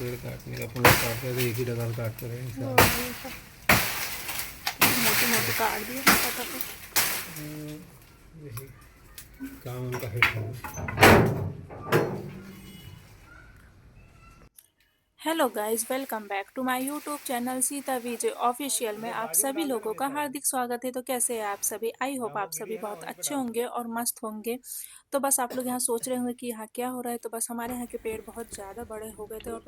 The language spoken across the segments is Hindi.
पेड़ काटने का पुनः काटते हैं तो एक ही डगाल काटते रहे इंसान। मोटी मोटी काट दिए फटाफट। यही काम उनका है। Hello guys, welcome back to my YouTube channel Sita Vijay official में आप सभी लोगों का हार्दिक स्वागत है। तो कैसे हैं आप सभी? आई होप आप सभी बहुत अच्छे होंगे और मस्त होंगे। तो बस आप लोग यहाँ सोच रहे होंगे कि यहाँ क्या हो रहा है। तो बस हमारे यहाँ के पेड़ बहुत ज़्यादा बड़े हो गए थे और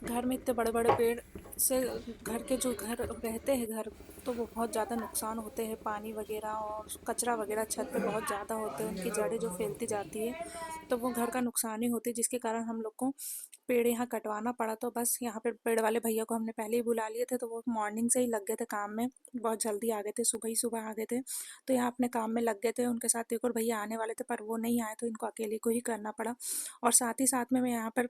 घर में इतने बड़े बड़े पेड़ से घर के जो घर रहते हैं घर, तो वो बहुत ज़्यादा नुकसान होते हैं। पानी वगैरह और कचरा वगैरह छत पे बहुत ज़्यादा होते हैं, उनकी जड़ें जो फैलती जाती है तो वो घर का नुकसान ही होती है, जिसके कारण हम लोग को पेड़ यहाँ कटवाना पड़ा। तो बस यहाँ पे पेड़ वाले भैया को हमने पहले ही बुला लिए थे, तो वो मॉर्निंग से ही लग गए थे काम में। बहुत जल्दी आ गए थे, सुबह ही सुबह आ गए थे। तो यहाँ अपने काम में लग गए थे। उनके साथ एक और भैया आने वाले थे पर वो नहीं आए, तो इनको अकेले को ही करना पड़ा। और साथ ही साथ में मैं यहाँ पर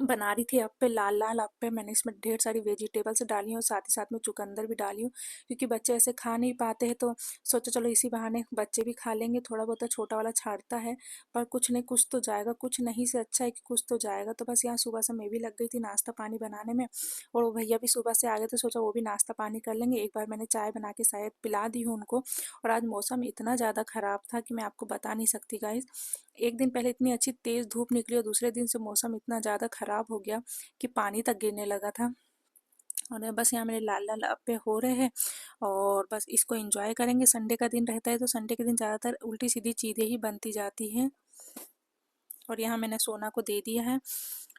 बना रही थी अप्पे, लाल लाल अप्पे। मैंने इसमें ढेर सारी वेजिटेबल्स डाली हूँ, साथ ही साथ में चुकंदर भी डाली हूँ, क्योंकि बच्चे ऐसे खा नहीं पाते हैं। तो सोचा चलो इसी बहाने बच्चे भी खा लेंगे। थोड़ा बहुत तो छोटा वाला छाड़ता है पर कुछ नहीं, कुछ तो जाएगा। कुछ नहीं से अच्छा है कि कुछ तो जाएगा। तो बस यहाँ सुबह से मैं भी लग गई थी नाश्ता पानी बनाने में, और वो भैया भी सुबह से आ गए थे। सोचा वो भी नाश्ता पानी कर लेंगे। एक बार मैंने चाय बना के शायद पिला दी हूँ उनको। और आज मौसम इतना ज़्यादा ख़राब था कि मैं आपको बता नहीं सकती गाइस। एक दिन पहले इतनी अच्छी तेज़ धूप निकली और दूसरे दिन से मौसम इतना ज़्यादा ख़राब हो गया कि पानी तक गिरने लगा था। और बस यहाँ मेरे लाल लाल अप्पे हो रहे हैं और बस इसको एंजॉय करेंगे। संडे का दिन रहता है तो संडे के दिन ज़्यादातर उल्टी सीधी चीज़ें ही बनती जाती हैं। और यहाँ मैंने सोना को दे दिया है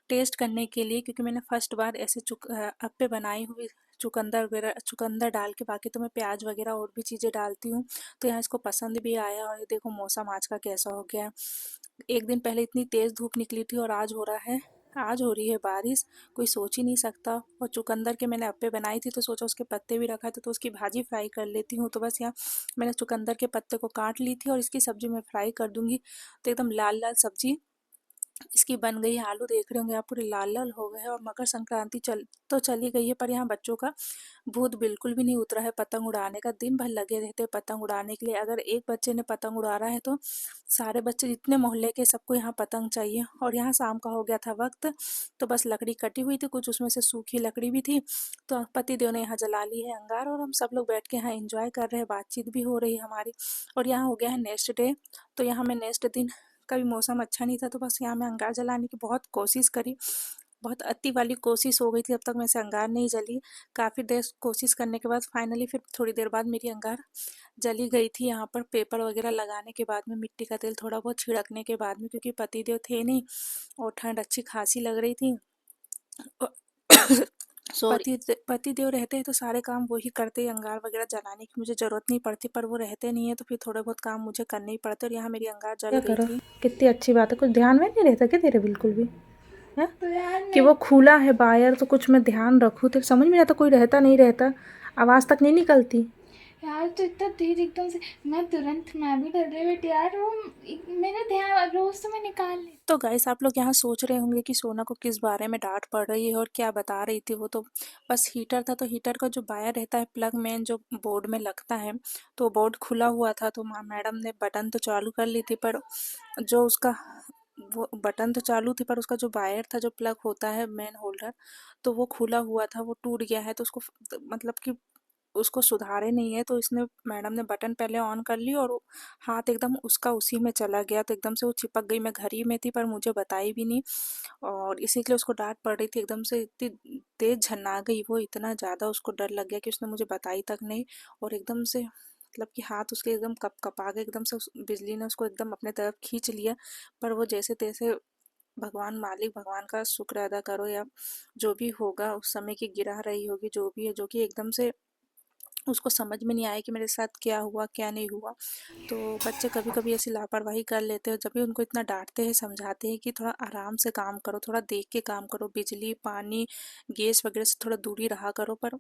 टेस्ट करने के लिए, क्योंकि मैंने फर्स्ट बार ऐसे अप्पे बनाई हुई चुकंदर वगैरह, चुकंदर डाल के। बाकी तो मैं प्याज वगैरह और भी चीज़ें डालती हूँ। तो यहाँ इसको पसंद भी आया। और ये देखो मौसम आज का कैसा हो गया है। एक दिन पहले इतनी तेज़ धूप निकली थी और आज हो रहा है, आज हो रही है बारिश। कोई सोच ही नहीं सकता। और चुकंदर के मैंने अप्पे बनाई थी तो सोचा उसके पत्ते भी रखा था तो उसकी भाजी फ्राई कर लेती हूँ। तो बस यहाँ मैंने चुकंदर के पत्ते को काट ली थी और इसकी सब्ज़ी मैं फ्राई कर दूँगी। तो एकदम लाल लाल सब्ज़ी इसकी बन गई है। आलू देख रहे होंगे आप, पूरे लाल लाल हो गए हैं। और मकर संक्रांति चली गई है पर यहाँ बच्चों का भूत बिल्कुल भी नहीं उतरा है पतंग उड़ाने का। दिन भर लगे रहते हैं पतंग उड़ाने के लिए। अगर एक बच्चे ने पतंग उड़ा रहा है तो सारे बच्चे जितने मोहल्ले के सबको यहाँ पतंग चाहिए। और यहाँ शाम का हो गया था वक्त, तो बस लकड़ी कटी हुई थी, कुछ उसमें से सूखी लकड़ी भी थी। तो पति देव ने यहाँ जला ली है अंगार और हम सब लोग बैठ के यहाँ इंजॉय कर रहे हैं। बातचीत भी हो रही है हमारी। और यहाँ हो गया है नेक्स्ट डे। तो यहाँ मैं नेक्स्ट दिन, कभी मौसम अच्छा नहीं था तो बस यहाँ मैं अंगार जलाने की बहुत कोशिश करी। बहुत अति वाली कोशिश हो गई थी, अब तक मेरे से अंगार नहीं जली। काफ़ी देर कोशिश करने के बाद फाइनली फिर थोड़ी देर बाद मेरी अंगार जली गई थी। यहाँ पर पेपर वगैरह लगाने के बाद में, मिट्टी का तेल थोड़ा बहुत छिड़कने के बाद में, क्योंकि पतिदेव थे नहीं और ठंड अच्छी खासी लग रही थी। सो पति देव रहते हैं तो सारे काम वो ही करते हैं। अंगार वगैरह जलाने की मुझे ज़रूरत नहीं पड़ती, पर वो रहते नहीं है तो फिर थोड़े बहुत काम मुझे करने ही पड़ते। और यहाँ मेरी अंगार जल क्या गई करो, थी। कितनी अच्छी बात है। कुछ ध्यान में नहीं रहता क्या तेरे बिल्कुल भी है कि वो खुला है वायर, तो कुछ मैं ध्यान रखूँ तो समझ में नहीं आता। कोई रहता नहीं रहता, आवाज़ तक नहीं निकलती। यार तो इतना तेज एकदम से मैं तुरंत मैं भी कर रही बट यार वो मेरा ध्यान रोज तो मैं निकाल लेती। तो गाइस आप लोग यहाँ सोच रहे होंगे कि सोना को किस बारे में डांट पड़ रही है और क्या बता रही थी। वो तो बस हीटर था, तो हीटर का जो वायर रहता है प्लग मेन जो बोर्ड में लगता है, तो बोर्ड खुला हुआ था। तो मैडम ने बटन तो चालू कर ली थी, पर जो उसका वो बटन तो चालू थी पर उसका जो वायर था, जो प्लग होता है मेन होल्डर, तो वो खुला हुआ था, वो टूट गया है। तो उसको मतलब कि उसको सुधारे नहीं है। तो इसने मैडम ने बटन पहले ऑन कर ली और हाथ एकदम उसका उसी में चला गया, तो एकदम से वो चिपक गई। मैं घर ही में थी पर मुझे बताई भी नहीं, और इसी के लिए उसको डांट पड़ रही थी। एकदम से इतनी तेज झन्ना गई वो, इतना ज़्यादा उसको डर लग गया कि उसने मुझे बताई तक नहीं। और एकदम से मतलब कि हाथ उसके एकदम कप कपा गए। एकदम से बिजली ने उसको एकदम अपने तरफ खींच लिया। पर वो जैसे तैसे, भगवान मालिक, भगवान का शुक्र अदा करो, या जो भी होगा उस समय की गिरा रही होगी जो भी है, जो कि एकदम से उसको समझ में नहीं आया कि मेरे साथ क्या हुआ क्या नहीं हुआ। तो बच्चे कभी कभी ऐसी लापरवाही कर लेते हैं। जब भी उनको इतना डांटते हैं, समझाते हैं कि थोड़ा आराम से काम करो, थोड़ा देख के काम करो, बिजली पानी गैस वगैरह से थोड़ा दूरी रहा करो, पर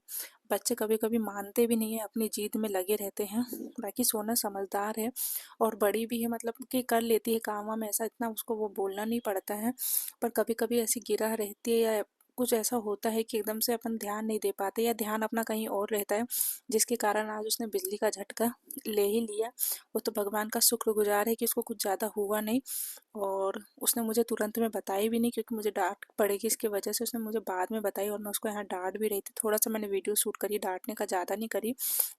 बच्चे कभी कभी मानते भी नहीं है, अपनी जिद में लगे रहते हैं। बाकी सोना समझदार है और बड़ी भी है, मतलब कि कर लेती है काम वाम, ऐसा इतना उसको वो बोलना नहीं पड़ता है। पर कभी कभी ऐसी गिरह रहती है या कुछ ऐसा होता है कि एकदम से अपन ध्यान नहीं दे पाते या ध्यान अपना कहीं और रहता है, जिसके कारण आज उसने बिजली का झटका ले ही लिया। वो तो भगवान का शुक्रगुजार है कि उसको कुछ ज़्यादा हुआ नहीं, और उसने मुझे तुरंत में बताई भी नहीं, क्योंकि मुझे डांट पड़ेगी इसकी वजह से। उसने मुझे बाद में बताई और मैं उसको यहाँ डांट भी रही थी। थोड़ा सा मैंने वीडियो शूट करी, डांटने का ज़्यादा नहीं करी,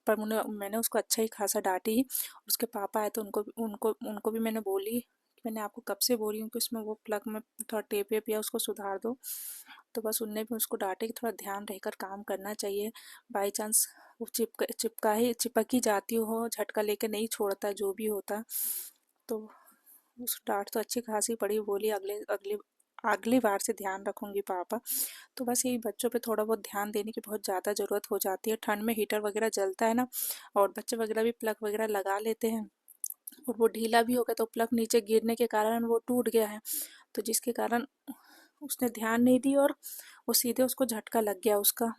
पर मैंने उसको अच्छा ही खासा डांटी। उसके पापा आए तो उनको भी मैंने बोली, मैंने आपको कब से बोल रही हूँ कि उसमें वो प्लग में थोड़ा टेप वेप या उसको सुधार दो। तो बस उनने भी उसको डांटे कि थोड़ा ध्यान रहकर काम करना चाहिए, बाई चांस वो चिपक ही जाती हो, झटका लेके नहीं छोड़ता जो भी होता। तो उस डांट तो अच्छी खासी पड़ी, बोली अगले अगले अगली बार से ध्यान रखूंगी पापा। तो बस यही बच्चों पे थोड़ा बहुत ध्यान देने की बहुत ज़्यादा ज़रूरत हो जाती है। ठंड में हीटर वगैरह जलता है ना, और बच्चे वगैरह भी प्लग वगैरह लगा लेते हैं, और वो ढीला भी हो गया तो प्लग नीचे गिरने के कारण वो टूट गया है। तो जिसके कारण उसने ध्यान नहीं दी और वो सीधे उसको झटका लग गया उसका।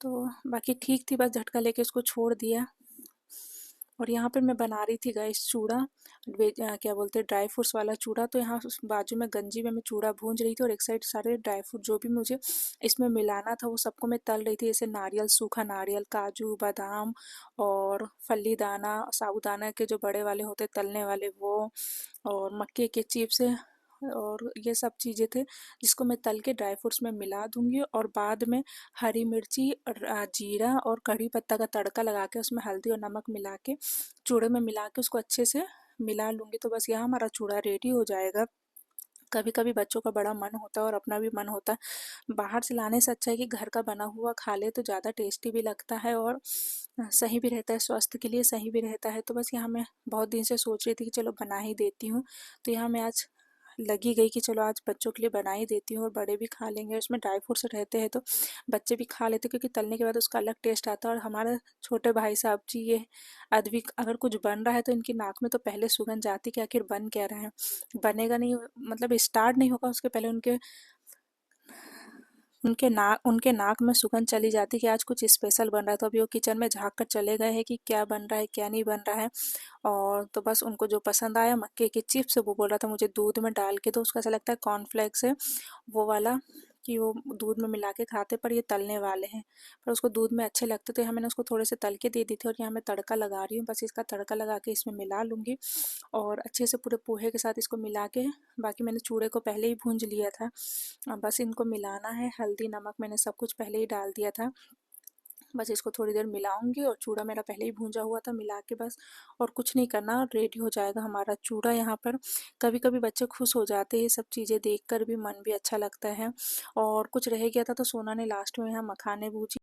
तो बाकी ठीक थी, बस झटका लेके उसको छोड़ दिया। और यहाँ पर मैं बना रही थी गाइस चूड़ा, क्या बोलते हैं, ड्राई फ्रूट्स वाला चूड़ा। तो यहाँ बाजू में गंजी में मैं चूड़ा भूंज रही थी, और एक साइड सारे ड्राई फ्रूट जो भी मुझे इसमें मिलाना था वो सबको मैं तल रही थी, जैसे नारियल, सूखा नारियल, काजू, बादाम और फली दाना, साबूदाना के जो बड़े वाले होते तलने वाले वो, और मक्के के चिप्स, और ये सब चीज़ें थे जिसको मैं तल के ड्राई फ्रूट्स में मिला दूंगी। और बाद में हरी मिर्ची और जीरा और कढ़ी पत्ता का तड़का लगा के उसमें हल्दी और नमक मिला के चूड़े में मिला के उसको अच्छे से मिला लूँगी। तो बस यहाँ हमारा चूड़ा रेडी हो जाएगा। कभी कभी बच्चों का बड़ा मन होता है और अपना भी मन होता है, बाहर से लाने से अच्छा है कि घर का बना हुआ खा ले तो ज़्यादा टेस्टी भी लगता है और सही भी रहता है, स्वास्थ्य के लिए सही भी रहता है। तो बस यहाँ मैं बहुत दिन से सोच रही थी कि चलो बना ही देती हूँ। तो यहाँ मैं आज लगी गई कि चलो आज बच्चों के लिए बना ही देती हूँ, और बड़े भी खा लेंगे। उसमें ड्राई फ्रूट्स रहते हैं तो बच्चे भी खा लेते हैं, क्योंकि तलने के बाद उसका अलग टेस्ट आता है। और हमारे छोटे भाई साहब जी, ये अद्विक, अगर कुछ बन रहा है तो इनकी नाक में तो पहले सुगंध जाती कि आखिर बन क्या रहा है। बनेगा नहीं, मतलब स्टार्ट नहीं होगा उसके पहले उनके नाक में सुगंध चली जाती कि आज कुछ स्पेशल बन रहा है। तो अभी वो किचन में झाँक कर चले गए हैं कि क्या बन रहा है क्या नहीं बन रहा है। और तो बस उनको जो पसंद आया मक्के की चिप्स, वो बोल रहा था मुझे दूध में डाल के दो, उसका ऐसा लगता है कॉर्नफ्लेक्स है वो वाला, कि वो दूध में मिला के खाते, पर ये तलने वाले हैं, पर उसको दूध में अच्छे लगते। तो यहाँ मैंने उसको थोड़े से तल के दे दी थी, और यहाँ मैं तड़का लगा रही हूँ। बस इसका तड़का लगा के इसमें मिला लूँगी, और अच्छे से पूरे पोहे के साथ इसको मिला के, बाकी मैंने चूड़े को पहले ही भूंज लिया था। अब बस इनको मिलाना है, हल्दी नमक मैंने सब कुछ पहले ही डाल दिया था। बस इसको थोड़ी देर मिलाऊंगी, और चूड़ा मेरा पहले ही भूंजा हुआ था, मिला के बस और कुछ नहीं करना, रेडी हो जाएगा हमारा चूड़ा। यहाँ पर कभी कभी बच्चे खुश हो जाते हैं, ये सब चीज़ें देखकर भी मन भी अच्छा लगता है। और कुछ रह गया था तो सोना ने लास्ट में यहाँ मखाने भूजी।